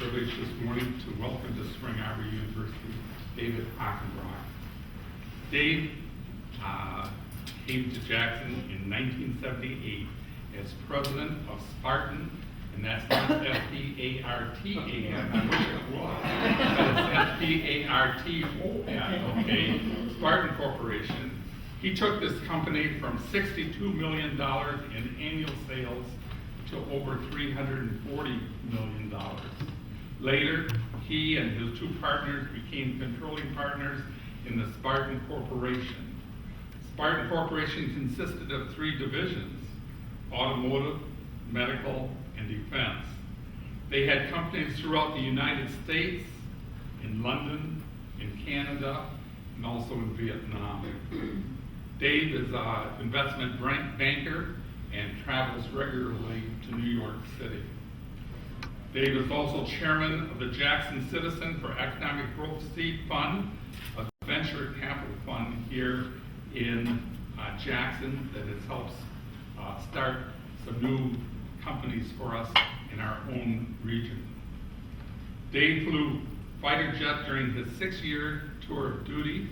privilege this morning to welcome to Spring Arbor University David Hockenbrocht. Dave came to Jackson in 1978 as president of Spartan, and that's not S-P-A-R-T-A-N, I wish it was, but it's S-P-A-R-T-O-N, okay, Spartan Corporation. He took this company from $62 million in annual sales to over $340 million. Later, he and his two partners became controlling partners in the Spartan Corporation. Spartan Corporation consisted of three divisions: automotive, medical, and defense. They had companies throughout the United States, in London, in Canada, and also in Vietnam. Dave is an investment banker and travels regularly to New York City. Dave is also chairman of the Jackson Citizen for Economic Growth Seed Fund, a venture capital fund here in Jackson that has helped start some new companies for us in our own region. Dave flew fighter jet during his 6-year tour of duty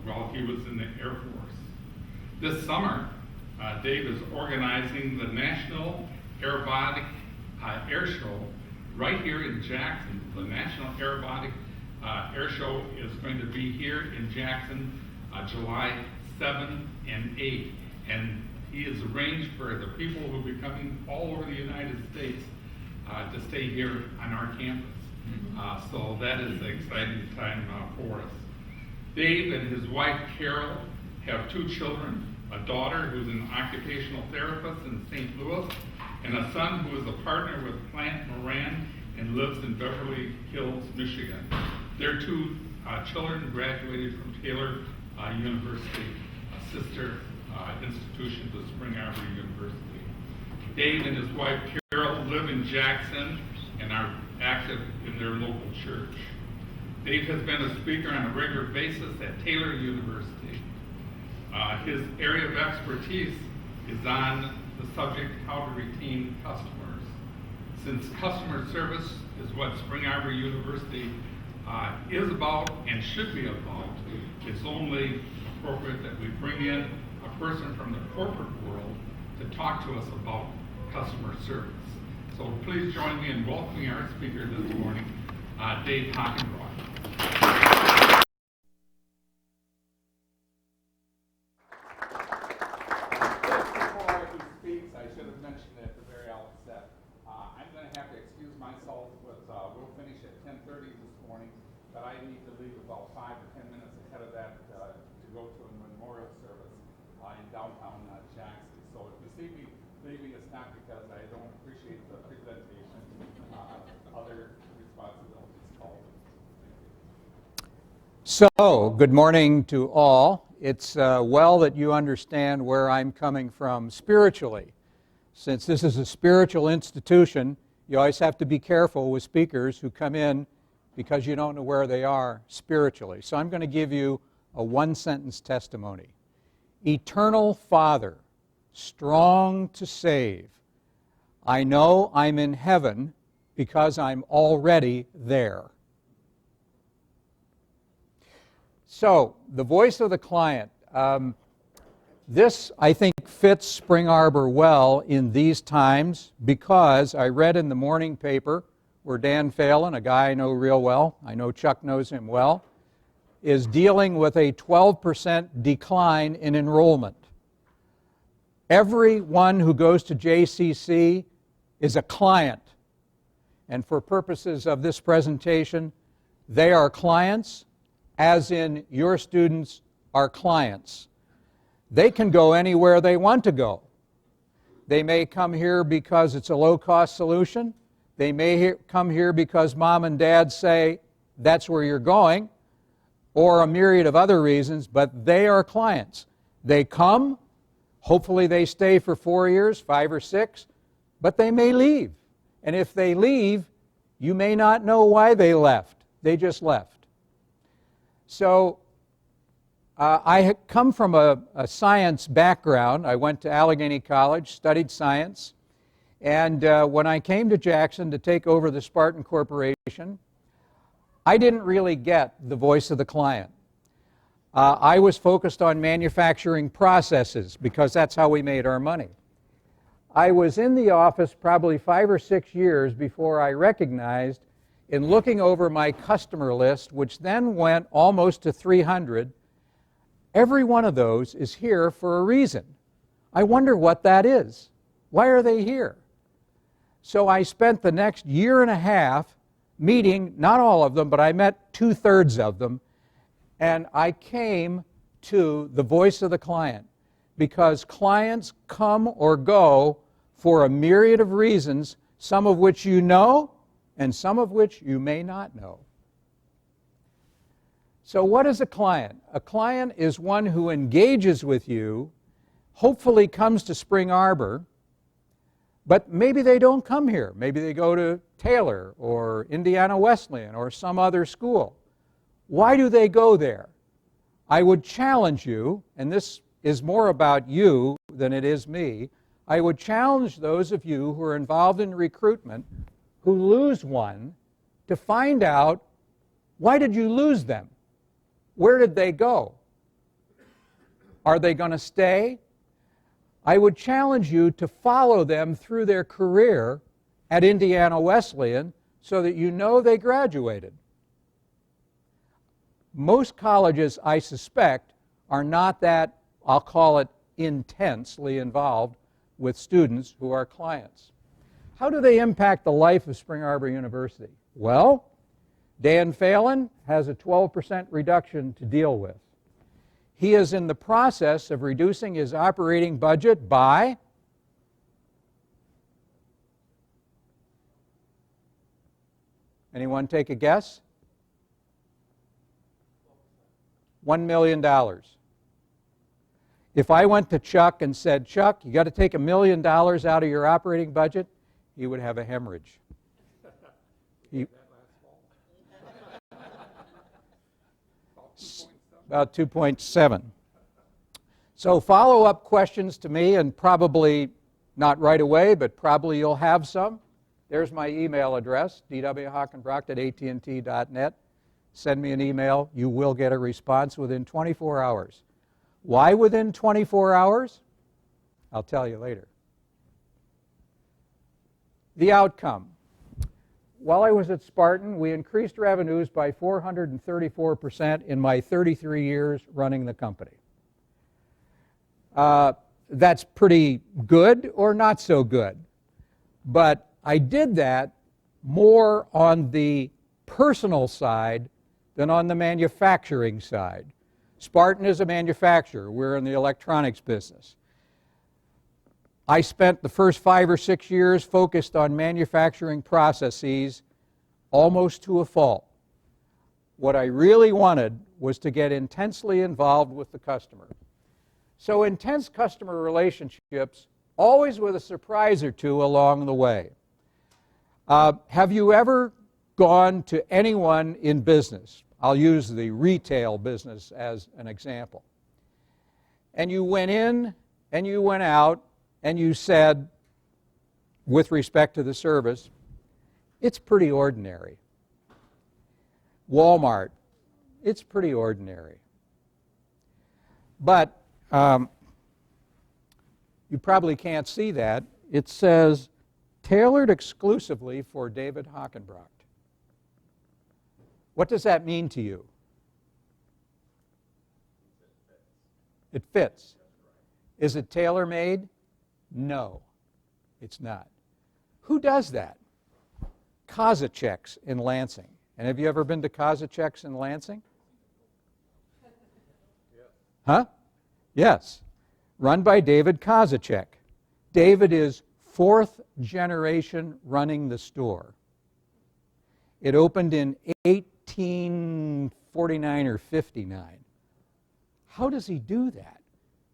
while he was in the Air Force. This summer, Dave is organizing the National Aerobatic Air Show right here in Jackson. The National Aerobatic Air Show is going to be here in Jackson July 7 and 8. And he has arranged for the people who will be coming all over the United States to stay here on our campus. So that is an exciting time for us. Dave and his wife Carol have 2 children, a daughter who's an occupational therapist in St. Louis, and a son who is a partner with Plant Moran and lives in Beverly Hills, Michigan. Their 2 children graduated from Taylor University, a sister institution to Spring Arbor University. Dave and his wife Carol live in Jackson and are active in their local church. Dave has been a speaker on a regular basis at Taylor University. His area of expertise is on the subject how to retain customers. Since customer service is what Spring Arbor University is about and should be about, it's only appropriate that we bring in a person from the corporate world to talk to us about customer service. So please join me in welcoming our speaker this morning, Dave Hockenbrocht. Before he speaks, I should have mentioned at the very outset, I'm going to have to excuse myself with, we'll finish at 10:30 this morning, but I need to leave about 5 or 10 minutes ahead of that to go to a memorial service in downtown Jackson. So if you see me leaving, it's not because I don't appreciate the presentation. Other responsibilities called. So, good morning to all. It's well that you understand where I'm coming from spiritually. Since this is a spiritual institution, you always have to be careful with speakers who come in because you don't know where they are spiritually. So I'm going to give you a one-sentence testimony. Eternal Father, strong to save, I know I'm in heaven because I'm already there. So, the voice of the client. This, I think, fits Spring Arbor well in these times because I read in the morning paper where Dan Phelan, a guy I know real well, I know Chuck knows him well, is dealing with a 12% decline in enrollment. Everyone who goes to JCC is a client. And for purposes of this presentation, they are clients, as in your students are clients. They can go anywhere they want to go. They may come here because it's a low-cost solution. They may come here because mom and dad say that's where you're going, or a myriad of other reasons, but they are clients. They come, hopefully they stay for 4 years, 5 or 6, but they may leave. And if they leave, you may not know why they left. They just left. So I come from a science background. I went to Allegheny College, studied science, And when I came to Jackson to take over the Spartan Corporation, I didn't really get the voice of the client. I was focused on manufacturing processes because that's how we made our money. I was in the office probably 5 or 6 years before I recognized, in looking over my customer list, which then went almost to 300, every one of those is here for a reason. I wonder what that is. Why are they here? So I spent the next year and a half meeting, not all of them, but I met 2/3 of them, and I came to the voice of the client, because clients come or go for a myriad of reasons, some of which you know and some of which you may not know. So what is a client? A client is one who engages with you, hopefully comes to Spring Arbor, but maybe they don't come here. Maybe they go to Taylor or Indiana Wesleyan or some other school. Why do they go there? I would challenge you, and this is more about you than it is me, I would challenge those of you who are involved in recruitment who lose one to find out, why did you lose them? Where did they go? Are they going to stay? I would challenge you to follow them through their career at Indiana Wesleyan so that you know they graduated. Most colleges, I suspect, are not that, I'll call it, intensely involved with students who are clients. How do they impact the life of Spring Arbor University? Well, Dan Phelan has a 12% reduction to deal with. He is in the process of reducing his operating budget by anyone take a guess? $1 million. If I went to Chuck and said, Chuck, you got to take $1 million out of your operating budget, he would have a hemorrhage. About 2.7. So follow-up questions to me, and probably not right away, but probably you'll have some. There's my email address, dwhockenbrocht@attnt.net. Send me an email. You will get a response within 24 hours. Why within 24 hours? I'll tell you later. The outcome. While I was at Spartan, we increased revenues by 434% in my 33 years running the company. That's pretty good or not so good. But I did that more on the personal side than on the manufacturing side. Spartan is a manufacturer. We're in the electronics business. I spent the first 5 or 6 years focused on manufacturing processes almost to a fault. What I really wanted was to get intensely involved with the customer. So intense customer relationships, always with a surprise or two along the way. Have you ever gone to anyone in business? I'll use the retail business as an example. And you went in and you went out and you said, with respect to the service, it's pretty ordinary. Walmart, it's pretty ordinary. But you probably can't see that. It says, tailored exclusively for David Hockenbrocht. What does that mean to you? It fits. Is it tailor-made? No, it's not. Who does that? Kozacek's in Lansing. And have you ever been to Kozacek's in Lansing? Huh? Yes. Run by David Kozacek. David is 4th generation running the store. It opened in 1849 or 59. How does he do that?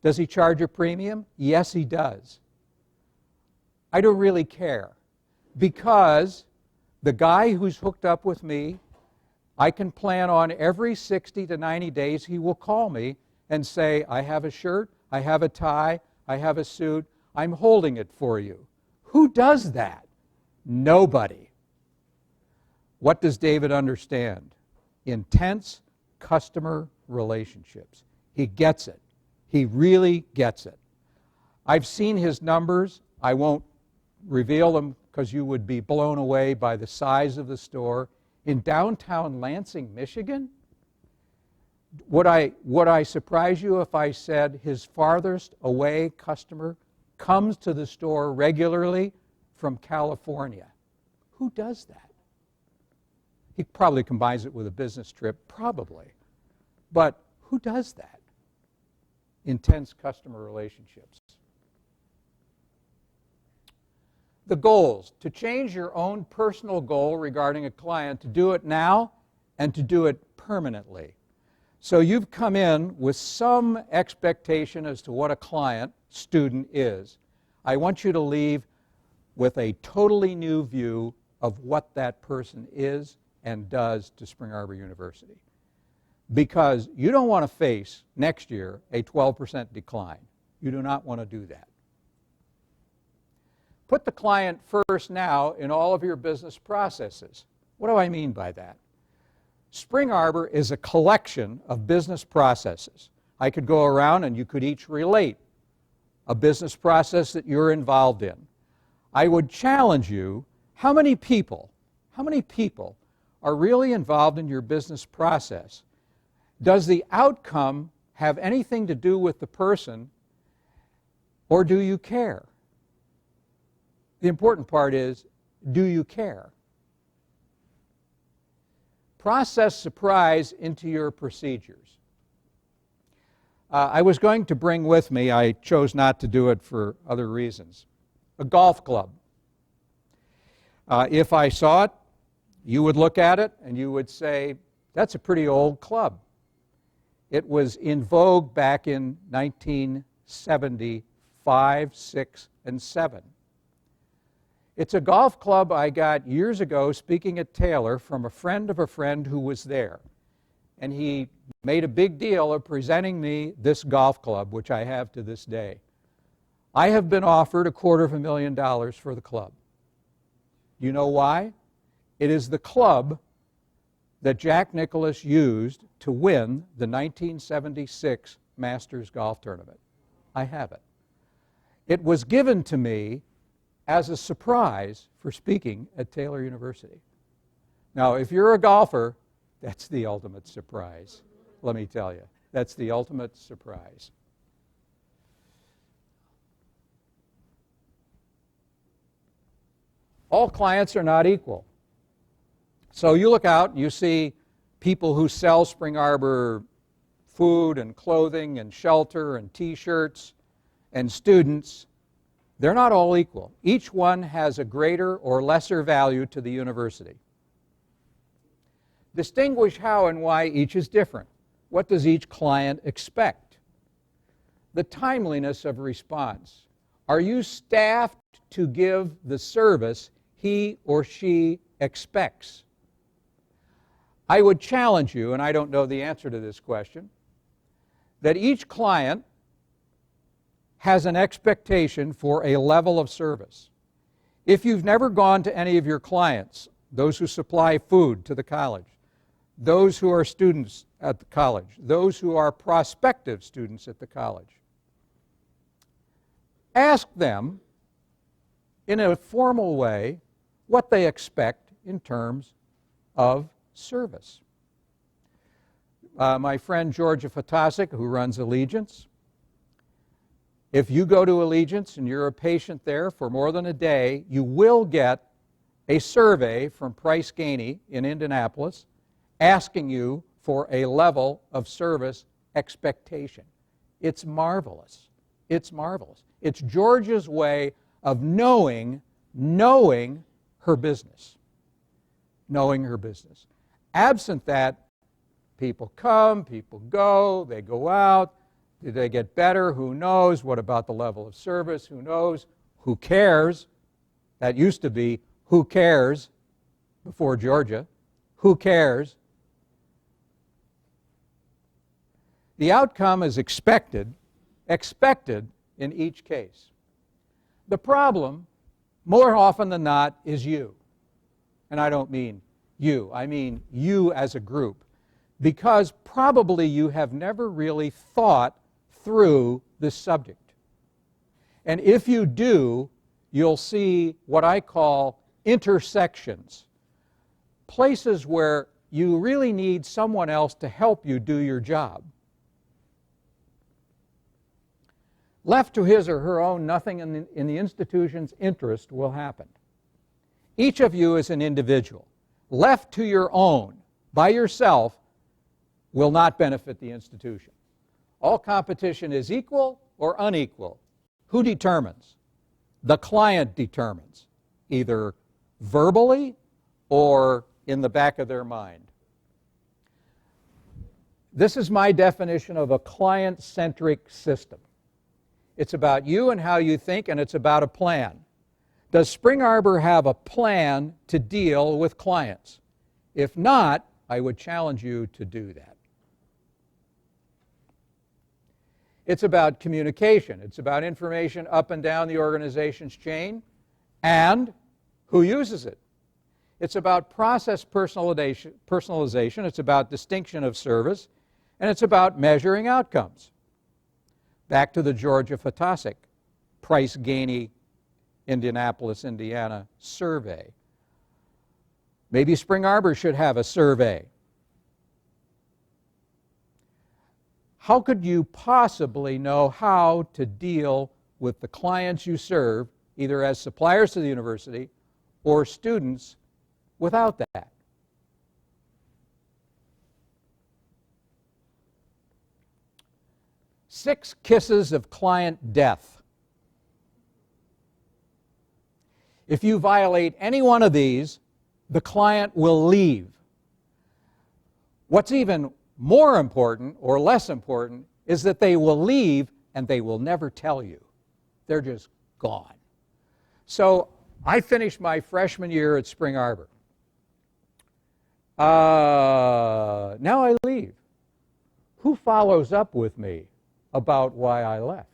Does he charge a premium? Yes, he does. I don't really care, because the guy who's hooked up with me, I can plan on every 60 to 90 days he will call me and say, I have a shirt, I have a tie, I have a suit, I'm holding it for you. Who does that? Nobody. What does David understand? Intense customer relationships. He gets it. He really gets it. I've seen his numbers. I won't reveal them because you would be blown away by the size of the store. In downtown Lansing, Michigan, would I surprise you if I said his farthest away customer comes to the store regularly from California? Who does that? He probably combines it with a business trip, probably. But who does that? Intense customer relationships. The goals. To change your own personal goal regarding a client, to do it now and to do it permanently. So you've come in with some expectation as to what a client, student is. I want you to leave with a totally new view of what that person is and does to Spring Arbor University. Because you don't want to face next year a 12% decline. You do not want to do that. Put the client first now in all of your business processes. What do I mean by that? Spring Arbor is a collection of business processes. I could go around and you could each relate a business process that you're involved in. I would challenge you, how many people are really involved in your business process? Does the outcome have anything to do with the person, or do you care? The important part is, do you care? Process surprise into your procedures. I was going to bring with me, I chose not to do it for other reasons, a golf club. If I saw it, you would look at it and you would say, that's a pretty old club. It was in vogue back in 1975, 6, and 7. It's a golf club I got years ago speaking at Taylor from a friend of a friend who was there. And he made a big deal of presenting me this golf club, which I have to this day. I have been offered $250,000 for the club. You know why? It is the club that Jack Nicklaus used to win the 1976 Masters Golf Tournament. I have it. It was given to me as a surprise for speaking at Taylor University. Now, if you're a golfer, that's the ultimate surprise, let me tell you. That's the ultimate surprise. All clients are not equal. So you look out and you see people who sell Spring Arbor food and clothing and shelter and T-shirts and students. They're not all equal. Each one has a greater or lesser value to the university. Distinguish how and why each is different. What does each client expect? The timeliness of response. Are you staffed to give the service he or she expects? I would challenge you, and I don't know the answer to this question, that each client has an expectation for a level of service. If you've never gone to any of your clients, those who supply food to the college, those who are students at the college, those who are prospective students at the college, ask them in a formal way what they expect in terms of service. My friend Georgia Fatasic, who runs Allegiance, if you go to Allegiance and you're a patient there for more than a day, you will get a survey from Price Ganey in Indianapolis asking you for a level of service expectation. It's marvelous. It's marvelous. It's Georgia's way of knowing her business. Knowing her business. Absent that, people come, people go, they go out. Did they get better? Who knows? What about the level of service? Who knows? Who cares? That used to be, who cares, before Georgia. Who cares? The outcome is expected in each case. The problem more often than not, is you. And I don't mean you. I mean you as a group. Because probably you have never really thought through this subject. And if you do, you'll see what I call intersections. Places where you really need someone else to help you do your job. Left to his or her own, nothing in the institution's interest will happen. Each of you is an individual. Left to your own, by yourself, will not benefit the institution. All competition is equal or unequal. Who determines? The client determines, either verbally or in the back of their mind. This is my definition of a client-centric system. It's about you and how you think, and it's about a plan. Does Spring Arbor have a plan to deal with clients? If not, I would challenge you to do that. It's about communication. It's about information up and down the organization's chain and who uses it. It's about process personalization. It's about distinction of service. And it's about measuring outcomes. Back to the Georgia Fatasic Price Ganey, Indianapolis, Indiana survey. Maybe Spring Arbor should have a survey. How could you possibly know how to deal with the clients you serve, either as suppliers to the university or students, without that? Six kisses of client death. If you violate any one of these, the client will leave. What's even more important or less important is that they will leave and they will never tell you. They're just gone. So I finished my freshman year at Spring Arbor. Now I leave. Who follows up with me about why I left?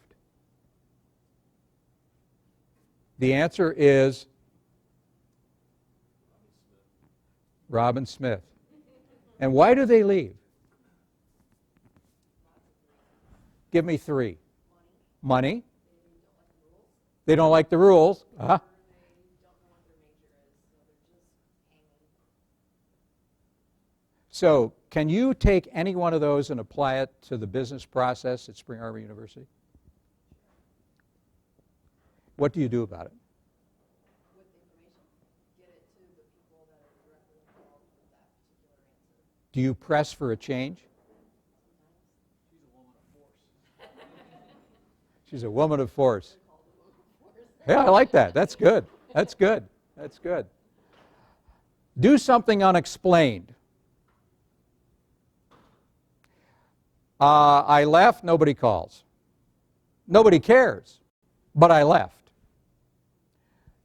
The answer is Robin Smith. And why do they leave? Give me three. Money. They don't like the rules. Uh-huh. So, can you take any one of those and apply it to the business process at Spring Arbor University? What do you do about it? With information, get it to the people that are directly involved with that particular answer. Do you press for a change? She's a woman of force. Yeah, I like that. That's good. That's good. That's good. Do something unexplained. I left, nobody calls. Nobody cares, but I left.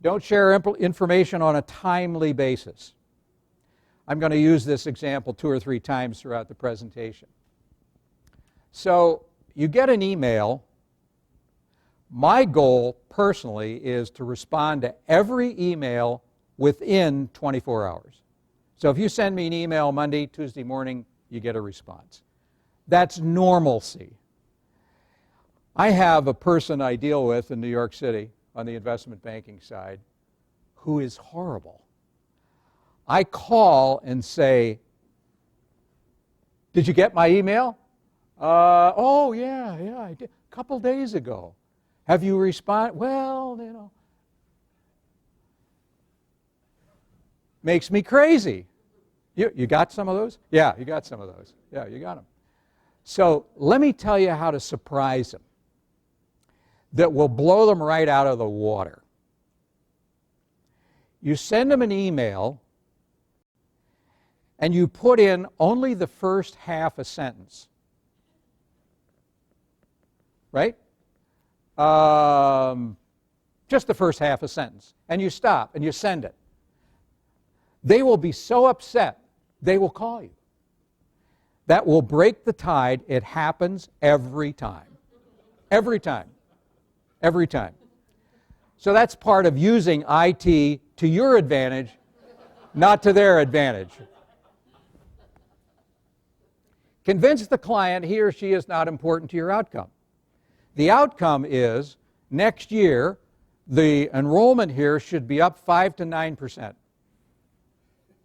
Don't share information on a timely basis. I'm going to use this example 2 or 3 times throughout the presentation. So you get an email. My goal personally is to respond to every email within 24 hours. So if you send me an email Monday, Tuesday morning, you get a response. That's normalcy. I have a person I deal with in New York City on the investment banking side who is horrible. I call and say, "Did you get my email?" Oh, yeah, I did. A couple days ago. Have you responded? Well, you know. Makes me crazy. You got some of those? Yeah, you got some of those. Yeah, you got them. So let me tell you how to surprise them that will blow them right out of the water. You send them an email and you put in only the first half a sentence. Right? Just the first half a sentence. And you stop and you send it. They will be so upset, they will call you. That will break the tide. It happens every time. Every time. Every time. So that's part of using IT to your advantage, not to their advantage. Convince the client he or she is not important to your outcome. The outcome is next year, the enrollment here should be up 5 to 9%.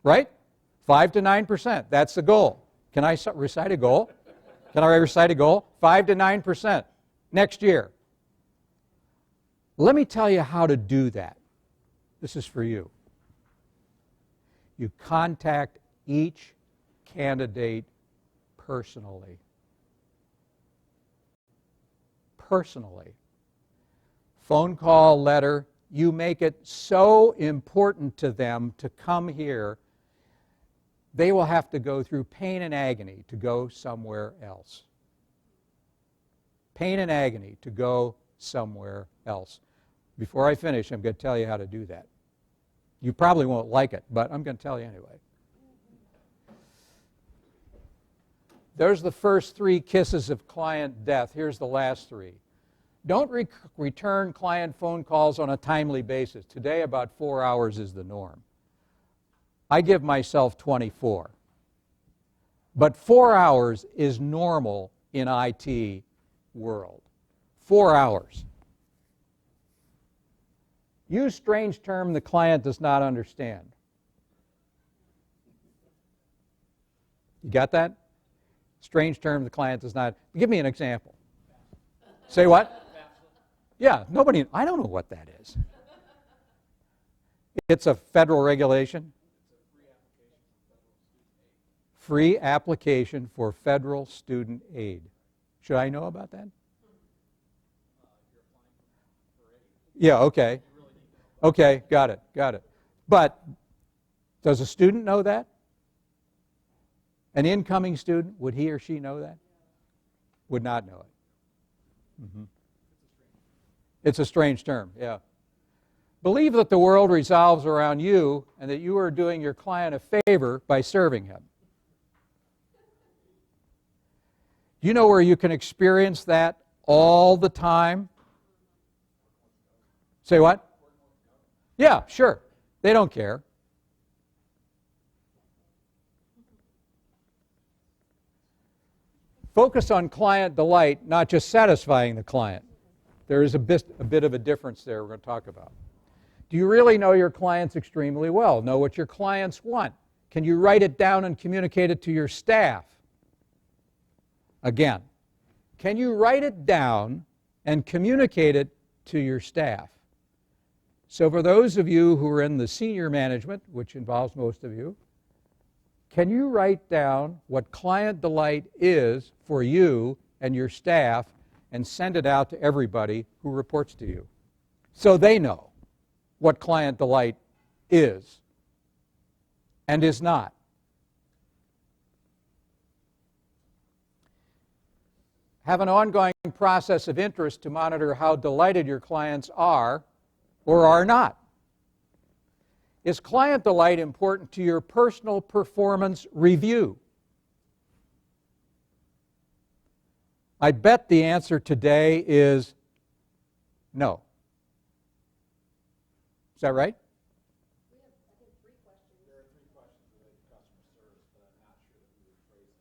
Right? 5 to 9%. That's the goal. Can I recite a goal? Can I recite a goal? 5 to 9% next year. Let me tell you how to do that. This is for you. You contact each candidate personally. Personally. Phone call, letter. You make it so important to them to come here, they will have to go through pain and agony to go somewhere else. Pain and agony to go somewhere else. Before I finish, I'm going to tell you how to do that. You probably won't like it, but I'm going to tell you anyway. There's the first 3 kisses of client death. Here's the last 3. Don't return client phone calls on a timely basis. Today, about 4 hours is the norm. I give myself 24. But 4 hours is normal in IT world. 4 hours. Use strange term the client does not understand. You got that? Strange term the client does not. Give me an example. Say what? Yeah, nobody, I don't know what that is. It's a federal regulation? Free application for federal student aid. Should I know about that? Yeah, okay. Okay, got it. But does a student know that? An incoming student, would he or she know that? Would not know it. Mm-hmm. It's a strange term, yeah. Believe that the world revolves around you and that you are doing your client a favor by serving him. Do you know where you can experience that all the time? Say what? Yeah, sure. They don't care. Focus on client delight, not just satisfying the client. There is a bit of a difference there we're going to talk about. Do you really know your clients extremely well? Know what your clients want? Can you write it down and communicate it to your staff? Again, can you write it down and communicate it to your staff? So for those of you who are in the senior management, which involves most of you, can you write down what client delight is for you and your staff and send it out to everybody who reports to you so they know what client delight is and is not? Have an ongoing process of interest to monitor how delighted your clients are or are not. Is client delight important to your personal performance review? I bet the answer today is no. Is that right? We have, I think, 3 questions. There are 3 questions related to customer service, but I'm not sure that we would phrase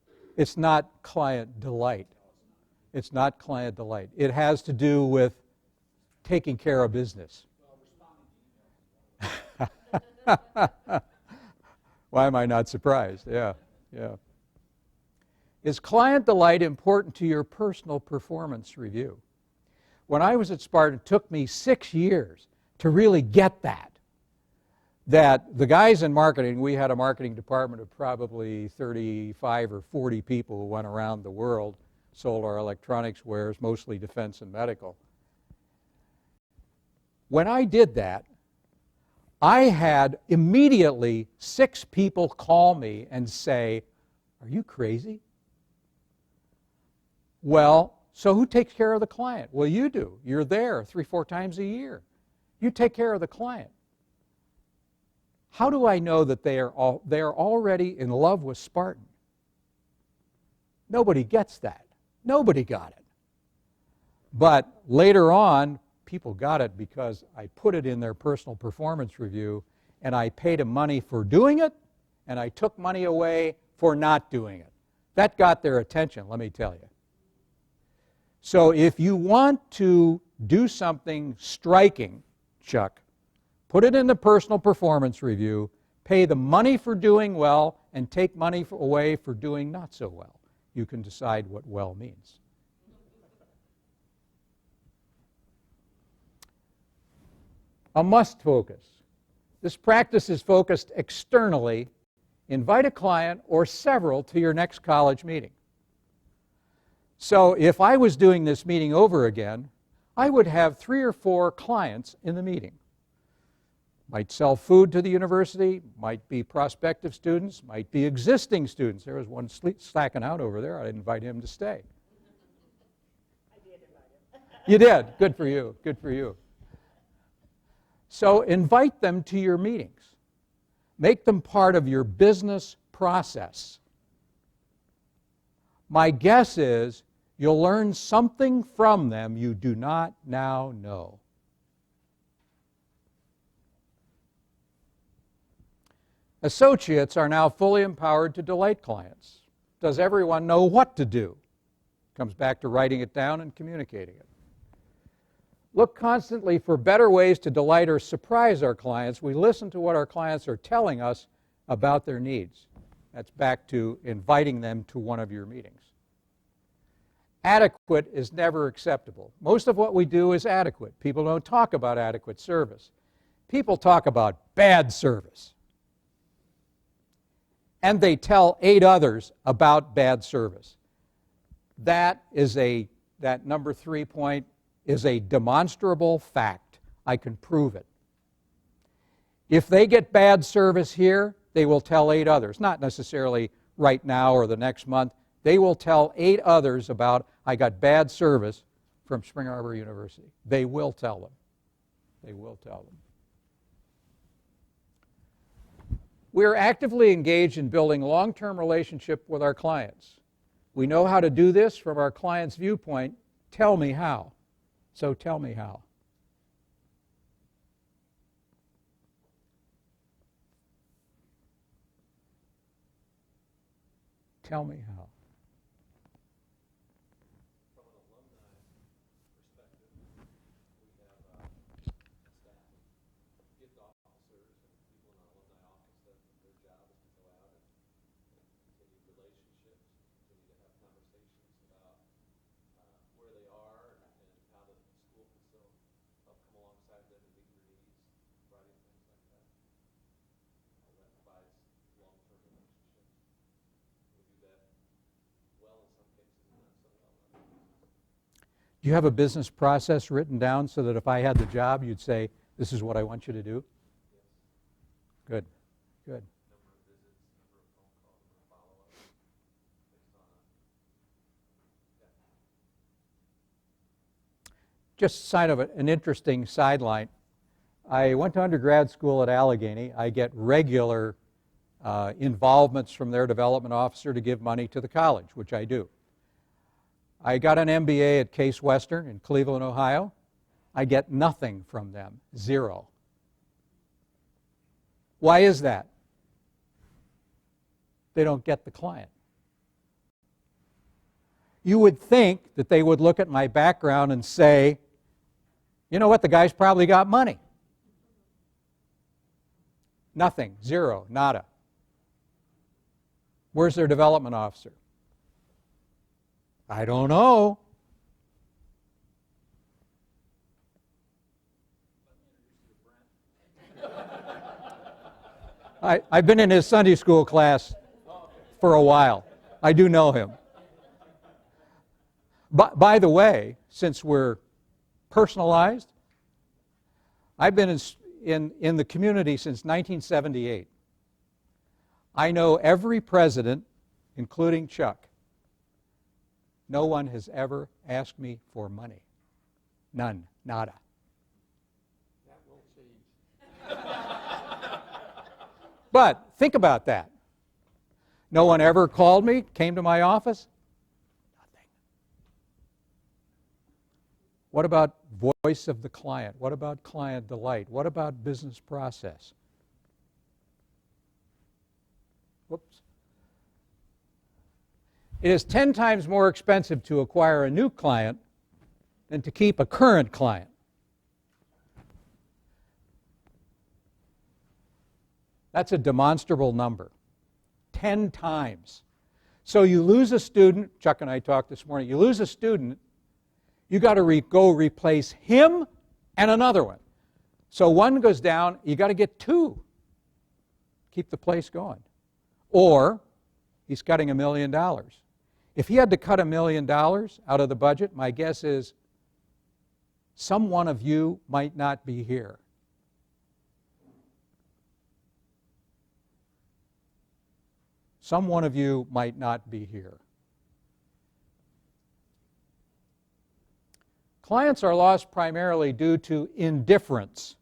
them. It's not client delight. It's not client delight. It has to do with taking care of business. Why am I not surprised? Yeah. Is client delight important to your personal performance review? When I was at Spartan, it took me 6 years to really get that the guys in marketing, we had a marketing department of probably 35 or 40 people who went around the world, sold our electronics wares, mostly defense and medical. When I did that, I had immediately 6 people call me and say, "Are you crazy?" Well, so who takes care of the client? Well, you do. You're there 3-4 times a year. You take care of the client. How do I know that they are already in love with Spartan? Nobody gets that. Nobody got it. But later on, people got it because I put it in their personal performance review, and I paid them money for doing it, and I took money away for not doing it. That got their attention, let me tell you. So if you want to do something striking, Chuck, put it in the personal performance review, pay the money for doing well, and take money away for doing not so well. You can decide what well means. A must focus. This practice is focused externally. Invite a client or several to your next college meeting. So if I was doing this meeting over again, I would have 3 or 4 clients in the meeting. Might sell food to the university, might be prospective students, might be existing students. There was one slacking out over there. I'd invite him to stay. I did invite him. You did. Good for you. Good for you. So invite them to your meetings. Make them part of your business process. My guess is you'll learn something from them you do not now know. Associates are now fully empowered to delight clients. Does everyone know what to do? Comes back to writing it down and communicating it. Look constantly for better ways to delight or surprise our clients. We listen to what our clients are telling us about their needs. That's back to inviting them to one of your meetings. Adequate is never acceptable. Most of what we do is adequate. People don't talk about adequate service. People talk about bad service. And they tell 8 others about bad service. That number 3 point is a demonstrable fact. I can prove it. If they get bad service here, they will tell 8 others. Not necessarily right now or the next month. They will tell 8 others about, I got bad service from Spring Arbor University. They will tell them. They will tell them. We're actively engaged in building long-term relationship with our clients. We know how to do this from our client's viewpoint. Tell me how. So tell me how. Tell me how. From an alumni perspective, we have a staff of gift officers and people in our alumni office that their job is to go out and continue relationships, continue to have conversations about where they are and how the school can still help come alongside them and meet their needs, writing things like that. That provides long-term relationships. We do that well in some cases and not so well in other cases. Do you have a business process written down so that if I had the job, you'd say, this is what I want you to do? Yes. Good, good. Number of visits, number of phone calls, number of follow-ups, based on Just sign of an interesting sideline. I went to undergrad school at Allegheny. I get regular involvements from their development officer to give money to the college, which I do. I got an MBA at Case Western in Cleveland, Ohio. I get nothing from them, 0. Why is that? They don't get the client. You would think that they would look at my background and say, you know what, the guy's probably got money. Nothing, 0, nada. Where's their development officer? I don't know. I've been in his Sunday school class for a while. I do know him. By the way, since we're personalized, I've been in the community since 1978. I know every president, including Chuck. No one has ever asked me for money. None. Nada. That will change. But think about that. No one ever called me, came to my office? Nothing. What about voice of the client? What about client delight? What about business process? Whoops. It is 10 times more expensive to acquire a new client than to keep a current client. That's a demonstrable number. 10 times. So you lose a student, Chuck and I talked this morning, you lose a student, you got to go replace him and another one. So one goes down, you got to get two. Keep the place going. Or he's cutting $1 million. If he had to cut $1 million out of the budget, my guess is some one of you might not be here. Some one of you might not be here. Clients are lost primarily due to indifference,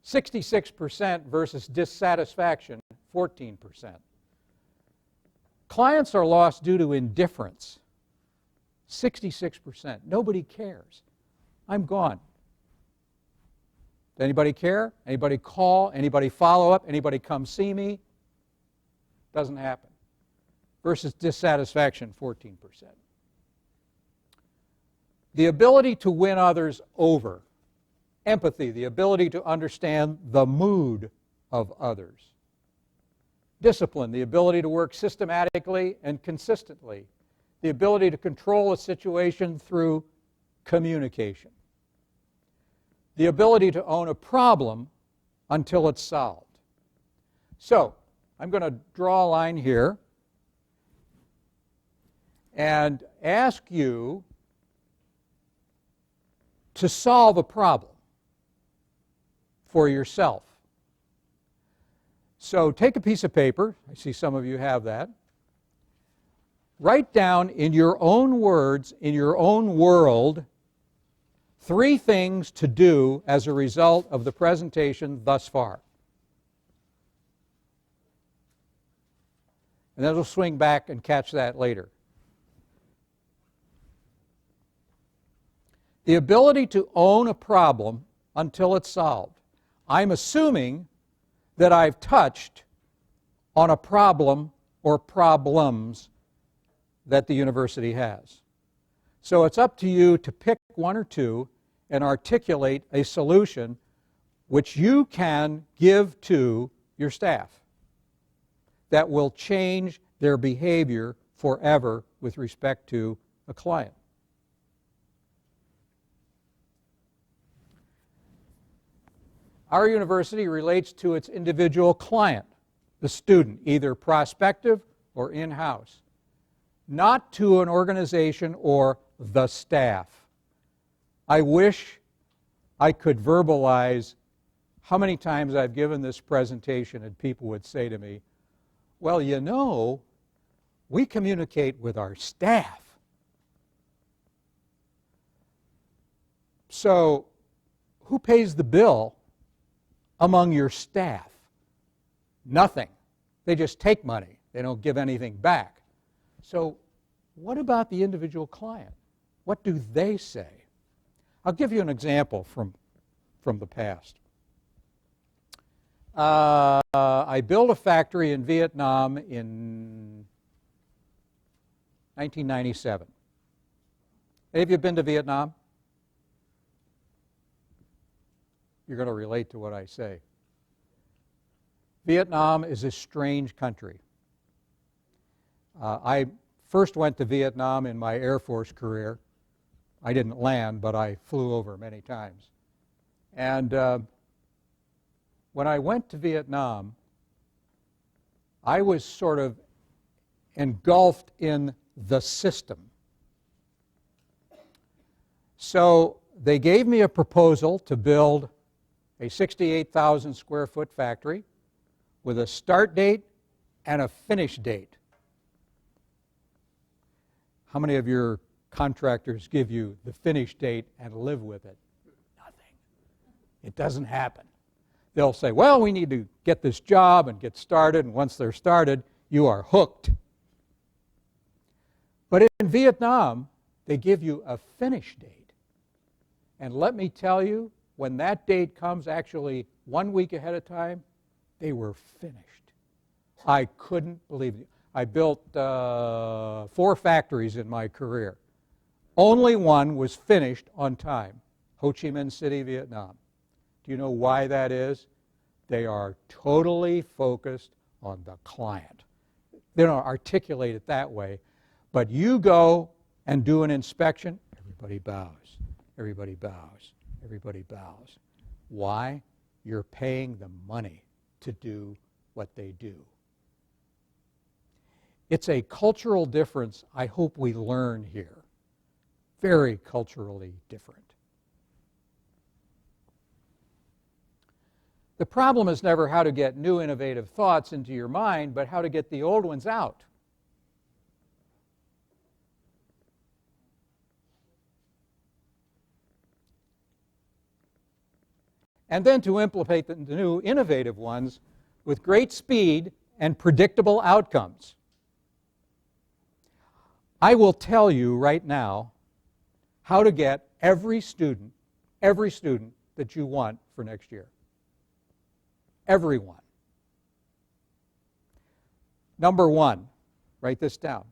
66% versus dissatisfaction, 14%. Clients are lost due to indifference, 66%. Nobody cares. I'm gone. Does anybody care? Anybody call? Anybody follow up? Anybody come see me? Doesn't happen. Versus dissatisfaction, 14%. The ability to win others over. Empathy, the ability to understand the mood of others. Discipline, the ability to work systematically and consistently. The ability to control a situation through communication. The ability to own a problem until it's solved. So, I'm going to draw a line here and ask you to solve a problem for yourself. So take a piece of paper. I see some of you have that. Write down in your own words, in your own world, 3 things to do as a result of the presentation thus far. And then we'll swing back and catch that later. The ability to own a problem until it's solved. I'm assuming that I've touched on a problem or problems that the university has. So it's up to you to pick 1 or 2 and articulate a solution which you can give to your staff that will change their behavior forever with respect to a client. Our university relates to its individual client, the student, either prospective or in-house, not to an organization or the staff. I wish I could verbalize how many times I've given this presentation and people would say to me, well, you know, we communicate with our staff. So, who pays the bill among your staff? Nothing. They just take money. They don't give anything back. So, what about the individual client? What do they say? I'll give you an example from the past. I built a factory in Vietnam in 1997. Any of you been to Vietnam? You're going to relate to what I say. Vietnam is a strange country. I first went to Vietnam in my Air Force career. I didn't land, but I flew over many times. And when I went to Vietnam, I was sort of engulfed in the system. So they gave me a proposal to build a 68,000 square foot factory with a start date and a finish date. How many of your contractors give you the finish date and live with it? Nothing. It doesn't happen. They'll say, well, we need to get this job and get started, and once they're started, you are hooked. But in Vietnam, they give you a finish date. And let me tell you, when that date comes, actually 1 week ahead of time, they were finished. I couldn't believe it. I built 4 factories in my career. Only one was finished on time, Ho Chi Minh City, Vietnam. Do you know why that is? They are totally focused on the client. They don't articulate it that way, but you go and do an inspection, everybody bows, everybody bows, everybody bows. Why? You're paying them money to do what they do. It's a cultural difference I hope we learn here. Very culturally different. The problem is never how to get new innovative thoughts into your mind, but how to get the old ones out. And then to implement the new innovative ones with great speed and predictable outcomes. I will tell you right now how to get every student that you want for next year. Everyone. Number 1, write this down.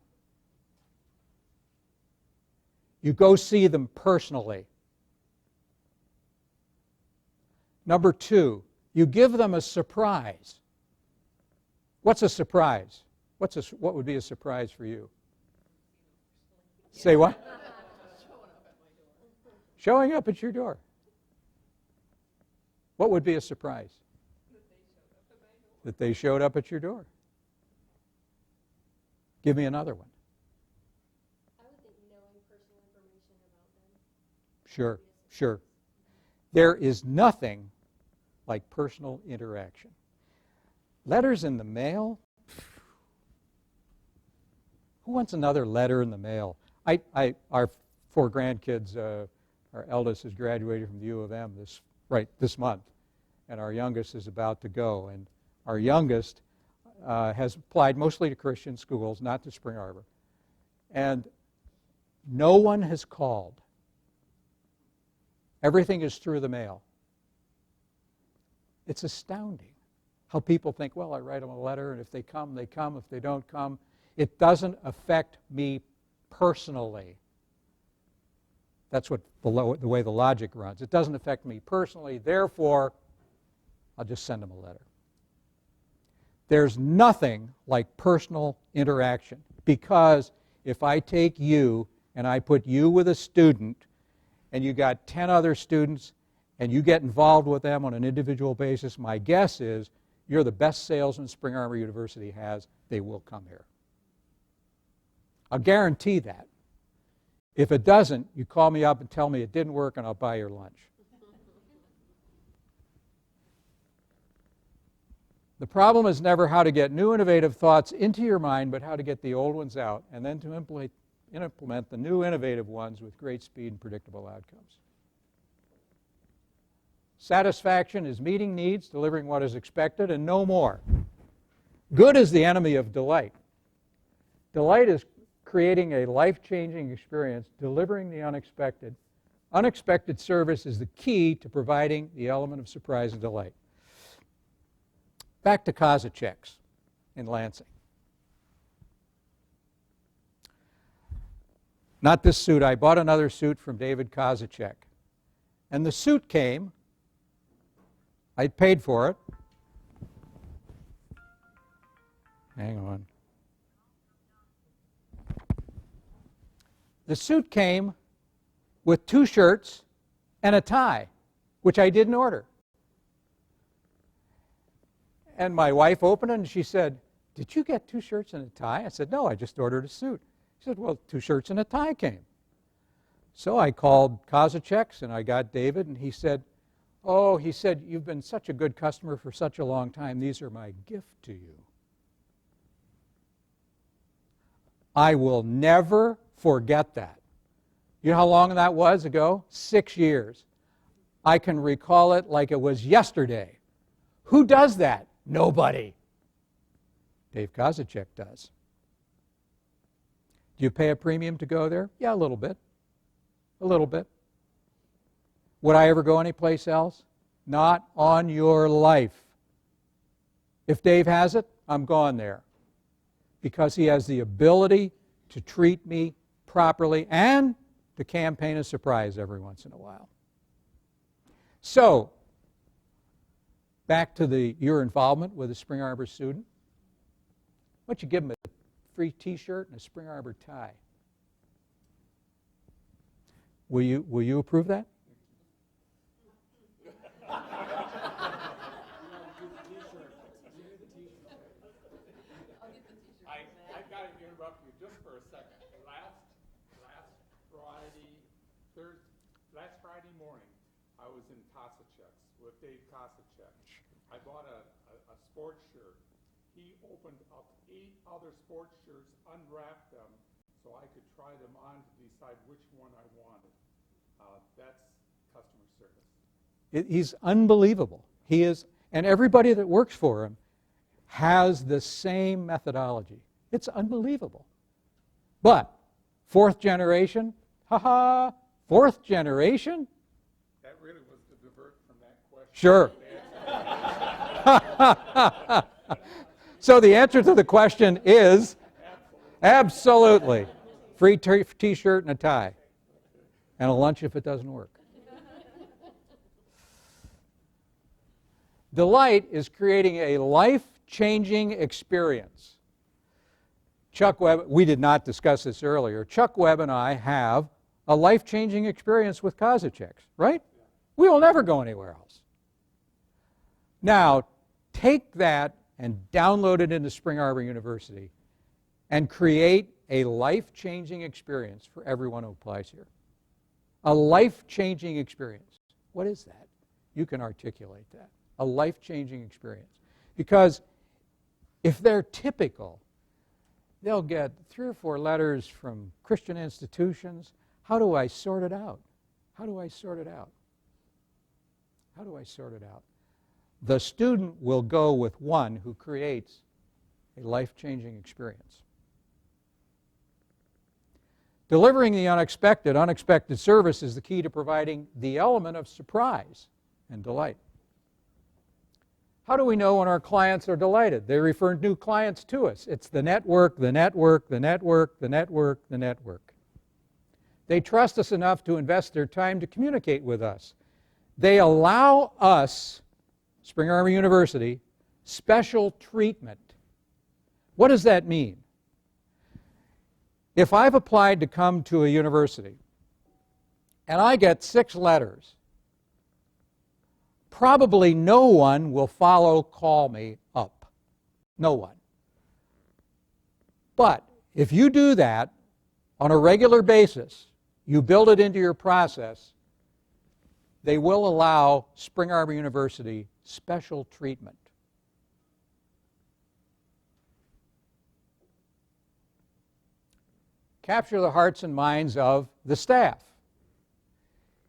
You go see them personally. Number 2, you give them a surprise. What's a surprise? What would be a surprise for you? Say what? Showing up at your door. What would be a surprise? That they showed up at your door. Give me another one. I would think knowing personal information about them. Sure. There is nothing like personal interaction. Letters in the mail? Who wants another letter in the mail? Our 4 grandkids, our eldest is graduating from the U of M this month, and our youngest is about to go. And our youngest has applied mostly to Christian schools, not to Spring Arbor. And no one has called. Everything is through the mail. It's astounding how people think, well, I write them a letter, and if they come, they come. If they don't come, it doesn't affect me personally. That's what the way the logic runs. It doesn't affect me personally, therefore, I'll just send them a letter. There's nothing like personal interaction, because if I take you and I put you with a student and you got 10 other students and you get involved with them on an individual basis, my guess is you're the best salesman Spring Arbor University has. They will come here. I'll guarantee that. If it doesn't, you call me up and tell me it didn't work and I'll buy your lunch. The problem is never how to get new innovative thoughts into your mind, but how to get the old ones out, and then to implement the new innovative ones with great speed and predictable outcomes. Satisfaction is meeting needs, delivering what is expected, and no more. Good is the enemy of delight. Delight is creating a life-changing experience, delivering the unexpected. Unexpected service is the key to providing the element of surprise and delight. Back to Kozacek's in Lansing. Not this suit. I bought another suit from David Kozacek. And the suit came. I paid for it. Hang on. The suit came with 2 shirts and a tie, which I didn't order. And my wife opened it and she said, "Did you get 2 shirts and a tie?" I said, "No, I just ordered a suit." She said, "Well, 2 shirts and a tie came." So I called Kozacek's and I got David, and he said, "You've been such a good customer for such a long time. These are my gift to you." I will never forget that. You know how long that was ago? 6 years. I can recall it like it was yesterday. Who does that? Nobody. Dave Kozacek does. Do you pay a premium to go there? Yeah, a little bit. A little bit. Would I ever go anyplace else? Not on your life. If Dave has it, I'm going there. Because he has the ability to treat me properly and to campaign a surprise every once in a while. So, back to your involvement with a Spring Arbor student. Why don't you give them a free t-shirt and a Spring Arbor tie? Will you approve that? I've got to interrupt you just for a second. Last Friday morning, I was in Kosachek's with Dave Kosachek. I bought a sports shirt. He opened up 8 other sports shirts, unwrapped them, so I could try them on to decide which one I wanted. That's customer service. He's unbelievable. He is, and everybody that works for him has the same methodology. It's unbelievable. But, 4th generation, fourth generation? That really was to divert from that question. Sure. So the answer to the question is absolutely. Free t-shirt and a tie. And a lunch if it doesn't work. Delight is creating a life-changing experience. Chuck Webb, we did not discuss this earlier. Chuck Webb and I have a life-changing experience with Kosachek's, right? We will never go anywhere else. Now, take that and download it into Spring Arbor University and create a life-changing experience for everyone who applies here. A life-changing experience. What is that? You can articulate that. A life-changing experience. Because if they're typical, they'll get 3 or 4 letters from Christian institutions. How do I sort it out? How do I sort it out? How do I sort it out? The student will go with one who creates a life-changing experience. Delivering the unexpected service is the key to providing the element of surprise and delight. How do we know when our clients are delighted? They refer new clients to us. It's the network, the network, the network, the network, the network. They trust us enough to invest their time to communicate with us. They allow us, Spring Arbor University, special treatment. What does that mean? If I've applied to come to a university and I get 6 letters, probably no one will call me up. No one. But if you do that on a regular basis, you build it into your process, they will allow Spring Arbor University special treatment. Capture the hearts and minds of the staff.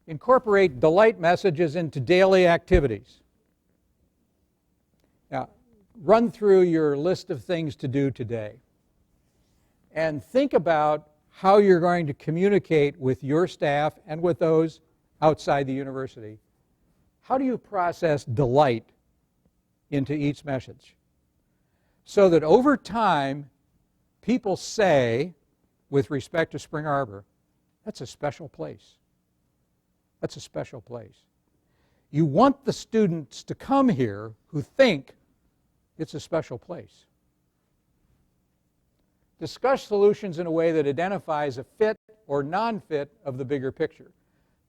Incorporate delight messages into daily activities. Now, run through your list of things to do today and think about how you're going to communicate with your staff and with those outside the university. How do you process delight into each message so that over time people say, with respect to Spring Arbor, that's a special place. That's a special place. You want the students to come here who think it's a special place. Discuss solutions in a way that identifies a fit or non-fit of the bigger picture.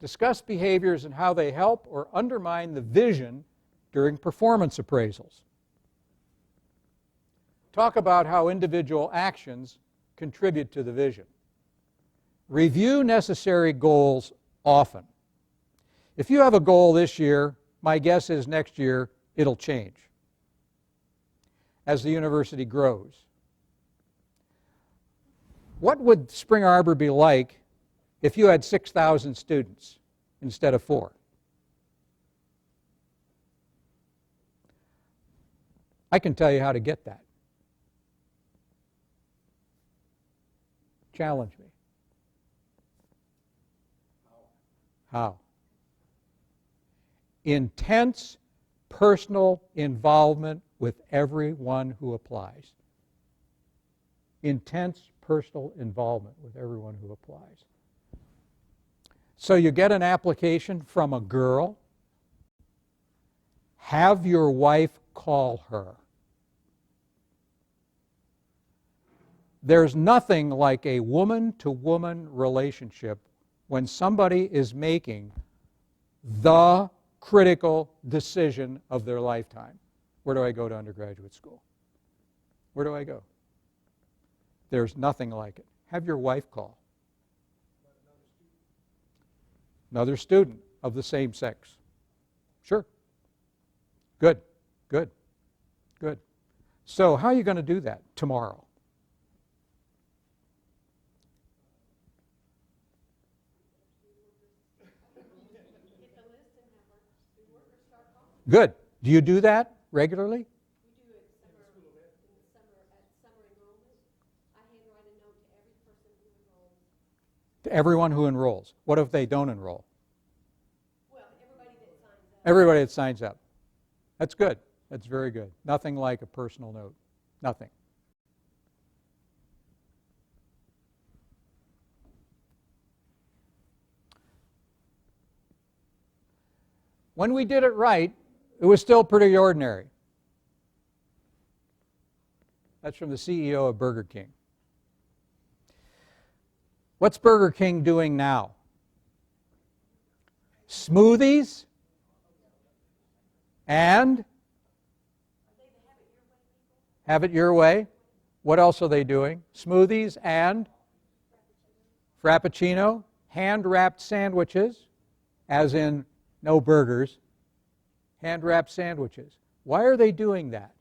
Discuss behaviors and how they help or undermine the vision during performance appraisals. Talk about how individual actions contribute to the vision. Review necessary goals often. If you have a goal this year, my guess is next year it'll change as the university grows. What would Spring Arbor be like if you had 6,000 students instead of 4? I can tell you how to get that. Challenge me. How? intense personal involvement with everyone who applies. Intense personal involvement with everyone who applies. So you get an application from a girl. Have your wife call her. There's nothing like a woman-to-woman relationship when somebody is making the critical decision of their lifetime. Where do I go to undergraduate school? Where do I go? There's nothing like it. Have your wife call. Another student of the same sex. Sure. Good, good, good. So how are you going to do that tomorrow? Good. Do you do that regularly? We do it in the summer at summer enrollment. I handwrite a note to every person who enrolls. To everyone who enrolls. What if they don't enroll? Well, everybody that signs up. Everybody that signs up. That's good. That's very good. Nothing like a personal note. Nothing. When we did it right, it was still pretty ordinary. That's from the CEO of Burger King. What's Burger King doing now? Smoothies and have it your way. What else are they doing? Smoothies and Frappuccino, hand-wrapped sandwiches, as in no burgers, hand-wrapped sandwiches. Why are they doing that?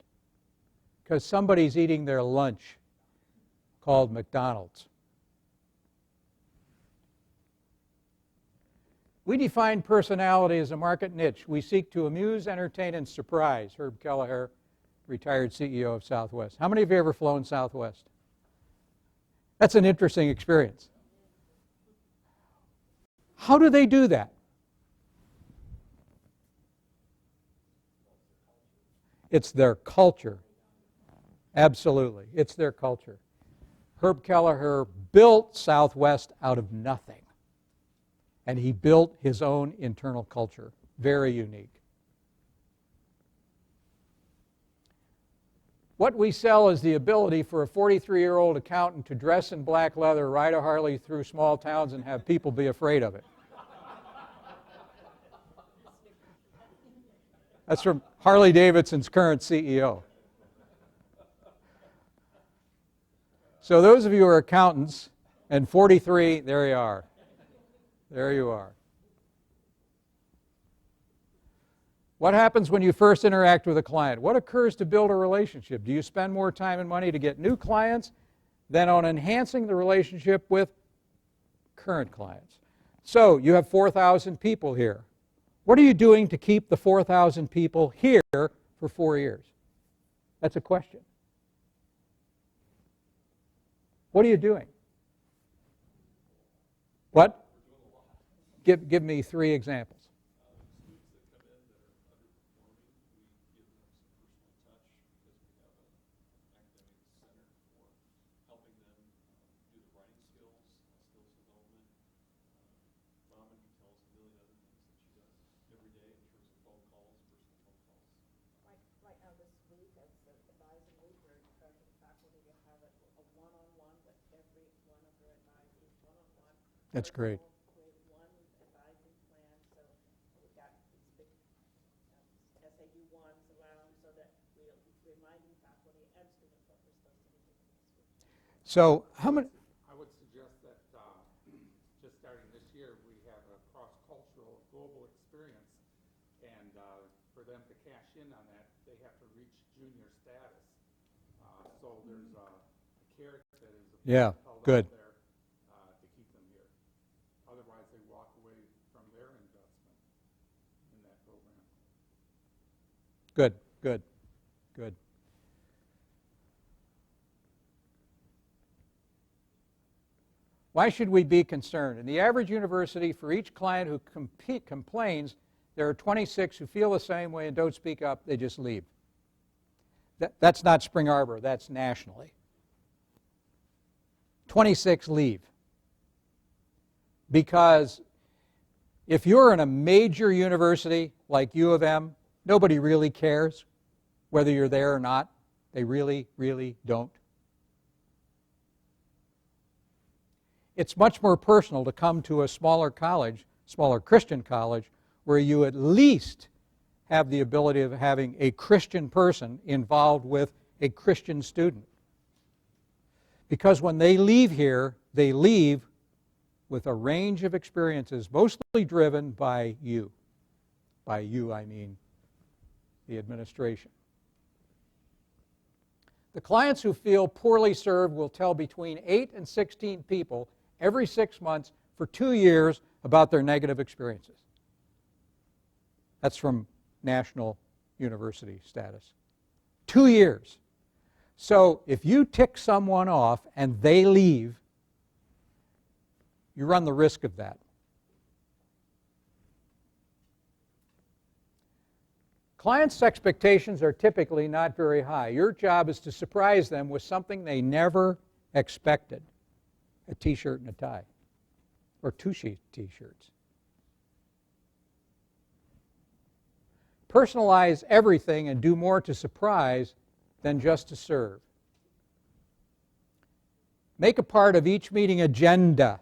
Because somebody's eating their lunch called McDonald's. We define personality as a market niche. We seek to amuse, entertain, and surprise. Herb Kelleher, retired CEO of Southwest. How many of you have ever flown Southwest? That's an interesting experience. How do they do that? It's their culture. Absolutely. It's their culture. Herb Kelleher built Southwest out of nothing. And he built his own internal culture. Very unique. What we sell is the ability for a 43-year-old accountant to dress in black leather, ride a Harley through small towns, and have people be afraid of it. That's from Harley Davidson's current CEO. So those of you who are accountants, and 43, there you are. There you are. What happens when you first interact with a client? What occurs to build a relationship? Do you spend more time and money to get new clients than on enhancing the relationship with current clients? So you have 4,000 people here. What are you doing to keep the 4,000 people here for 4 years? That's a question. What are you doing? What? Give me 3 examples. Right now this week, as the advising week, we're encouraging faculty to have a one-on-one with every one of their advisees, one-on-one. That's great. Create one advising plan, so we've got these big SAU ones around so that we're reminding faculty and students what we're supposed to be doing this week. So how many? I would suggest that just starting this year, we have a cross-cultural global experience. And for them to cash in on that, they have to reach junior status. So there's a carrot that is Yeah, held good. out there to keep them here. Otherwise, they walk away from their investment in that program. Good, good, good. Why should we be concerned? In the average university, for each client who complains, There are 26 who feel the same way and don't speak up, they just leave. That's not Spring Arbor, that's nationally. 26 leave. Because if you're in a major university like U of M, nobody really cares whether you're there or not. They really, really don't. It's much more personal to come to a smaller college, smaller Christian college, where you at least have the ability of having a Christian person involved with a Christian student. Because when they leave here, they leave with a range of experiences, mostly driven by you. By you, I mean the administration. The clients who feel poorly served will tell between 8 and 16 people every 6 months for 2 years about their negative experiences. That's from national university status. 2 years. So if you tick someone off and they leave, you run the risk of that. Clients' expectations are typically not very high. Your job is to surprise them with something they never expected. A t-shirt and a tie. Or 2 t-shirts. Personalize everything and do more to surprise than just to serve. Make a part of each meeting agenda.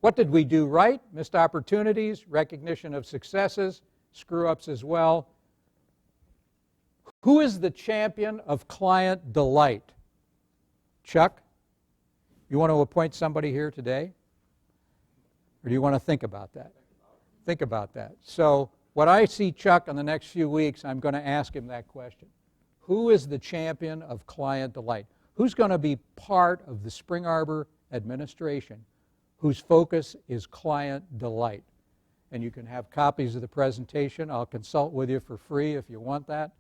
What did we do right? Missed opportunities, recognition of successes, screw-ups as well. Who is the champion of client delight? Chuck, you want to appoint somebody here today? Or do you want to think about that? Think about that. So when I see Chuck in the next few weeks, I'm going to ask him that question. Who is the champion of client delight? Who's going to be part of the Spring Arbor administration whose focus is client delight? And you can have copies of the presentation. I'll consult with you for free if you want that.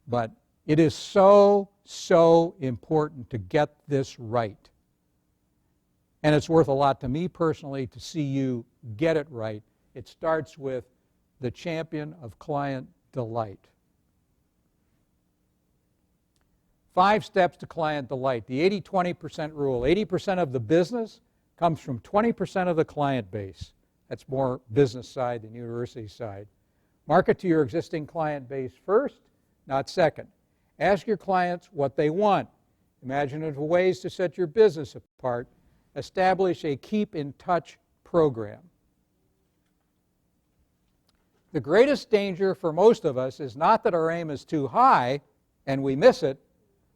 But it is so, so important to get this right. And it's worth a lot to me personally to see you get it right. It starts with the champion of client delight. 5 steps to client delight. The 80-20% rule. 80% of the business comes from 20% of the client base. That's more business side than university side. Market to your existing client base first, not second. Ask your clients what they want. Imaginative ways to set your business apart. Establish a keep in touch program. The greatest danger for most of us is not that our aim is too high and we miss it,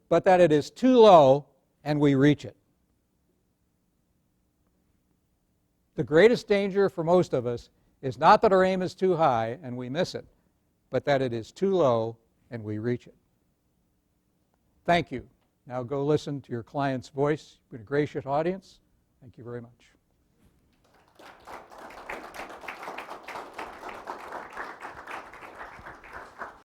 but that it is too low and we reach it. The greatest danger for most of us is not that our aim is too high and we miss it, but that it is too low and we reach it. Thank you. Now go listen to your client's voice. You've been a gracious audience. Thank you very much.